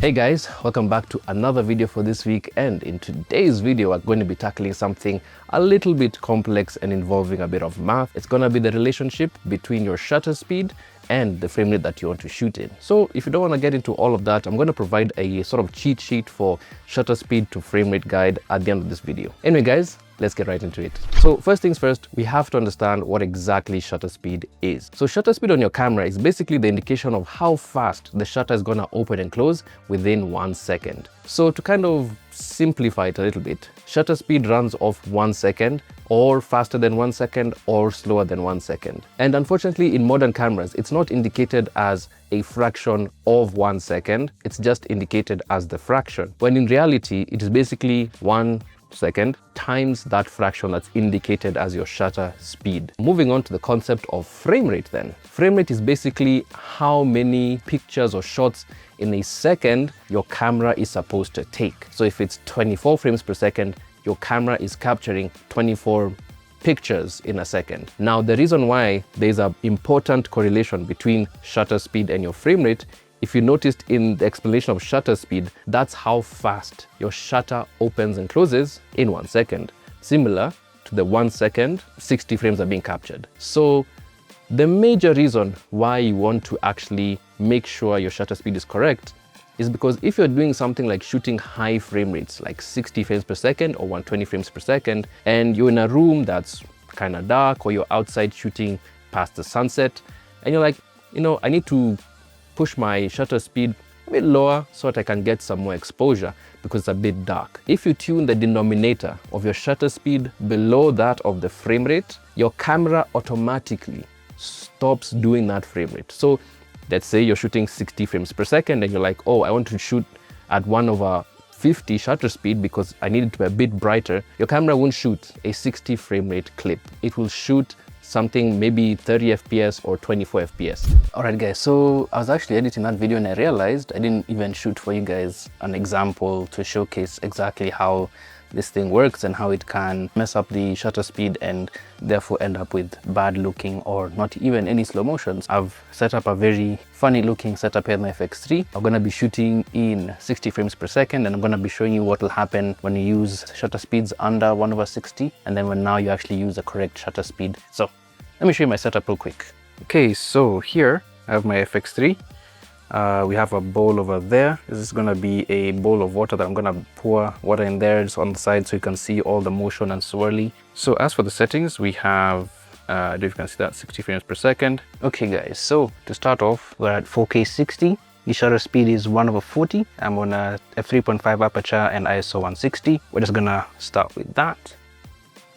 Hey guys, welcome back to another video for this week, and in today's video we're going to be tackling something a little bit complex and involving a bit of math. It's going to be the relationship between your shutter speed and the frame rate that you want to shoot in. So if you don't want to get into all of that, I'm going to provide a sort of cheat sheet for shutter speed to frame rate guide at the end of this video. Anyway guys, let's get right into it. So first things first, we have to understand what exactly shutter speed is. So shutter speed on your camera is basically the indication of how fast the shutter is going to open and close within 1 second. So to kind of simplify it a little bit, shutter speed runs off 1 second, or faster than 1 second, or slower than 1 second. And unfortunately in modern cameras, it's not indicated as a fraction of 1 second, it's just indicated as the fraction. When in reality, it is basically 1 second times that fraction that's indicated as your shutter speed. Moving on to the concept of frame rate then. Frame rate is basically how many pictures or shots in a second your camera is supposed to take. So if it's 24 frames per second, your camera is capturing 24 pictures in a second. Now, the reason why there's an important correlation between shutter speed and your frame rate, if you noticed in the explanation of shutter speed, that's how fast your shutter opens and closes in 1 second. Similar to the 1 second, 60 frames are being captured. So the major reason why you want to actually make sure your shutter speed is correct is because if you're doing something like shooting high frame rates, like 60 frames per second or 120 frames per second, and you're in a room that's kind of dark, or you're outside shooting past the sunset, and you're like, you know, I need to push my shutter speed a bit lower so that I can get some more exposure because it's a bit dark. If you tune the denominator of your shutter speed below that of the frame rate, your camera automatically stops doing that frame rate. So let's say you're shooting 60 frames per second and you're like, oh, I want to shoot at 1/50 shutter speed because I need it to be a bit brighter. Your camera won't shoot a 60 frame rate clip. It will shoot something maybe 30 FPS or 24 FPS. Alright guys, so I was actually editing that video and I realized I didn't even shoot for you guys an example to showcase exactly how this thing works and how it can mess up the shutter speed and therefore end up with bad looking or not even any slow motions. I've set up a very funny looking setup here in my FX3. I'm gonna be shooting in 60 frames per second, and I'm gonna be showing you what will happen when you use shutter speeds under 1/60, and then when now you actually use the correct shutter speed. So let me show you my setup real quick. Okay, so here I have my FX3. We have a bowl over there. This is going to be a bowl of water that I'm going to pour water in there just on the side so you can see all the motion and swirly. So as for the settings, we have, I don't know if you can see that, 60 frames per second. Okay guys, so to start off, we're at 4K 60. The shutter speed is 1/40. I'm on a f3.5 aperture and ISO 160. We're just going to start with that.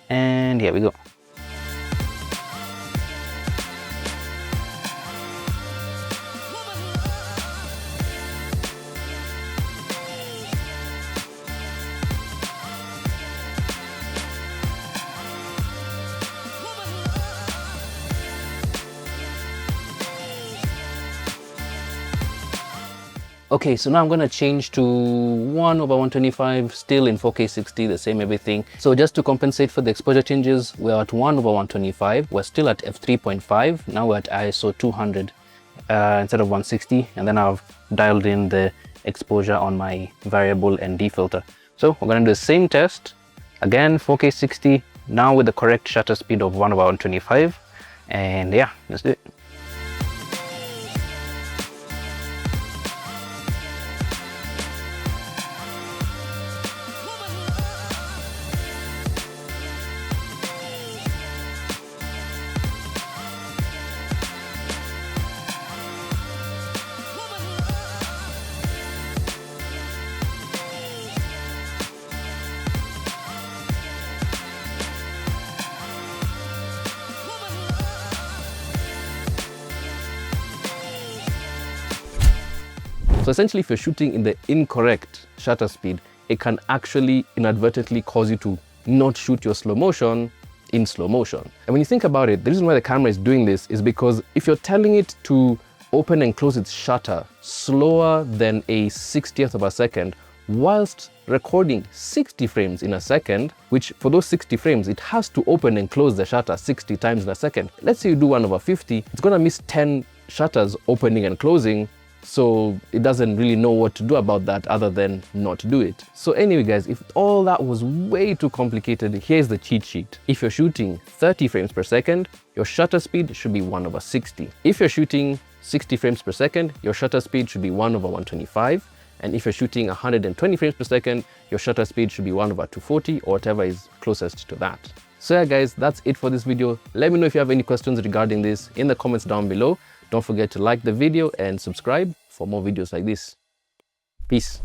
And here we go. Okay, so now I'm going to change to 1/125, still in 4K 60, the same everything. So just to compensate for the exposure changes, we're at 1/125. We're still at f3.5. Now we're at ISO 200 instead of 160. And then I've dialed in the exposure on my variable ND filter. So we're going to do the same test. Again, 4K 60, now with the correct shutter speed of 1/125. And yeah, let's do it. So essentially, if you're shooting in the incorrect shutter speed, it can actually inadvertently cause you to not shoot your slow motion in slow motion. And when you think about it, the reason why the camera is doing this is because if you're telling it to open and close its shutter slower than a 60th of a second, whilst recording 60 frames in a second, which for those 60 frames, it has to open and close the shutter 60 times in a second. Let's say you do 1/50, it's gonna miss 10 shutters opening and closing So it doesn't really know what to do about that other than not do it. So anyway guys, if all that was way too complicated, here's the cheat sheet. If you're shooting 30 frames per second, your shutter speed should be 1/60. If you're shooting 60 frames per second, your shutter speed should be 1/125. And if you're shooting 120 frames per second, your shutter speed should be 1/240 or whatever is closest to that. So yeah guys, that's it for this video. Let me know if you have any questions regarding this in the comments down below. Don't forget to like the video and subscribe for more videos like this. Peace.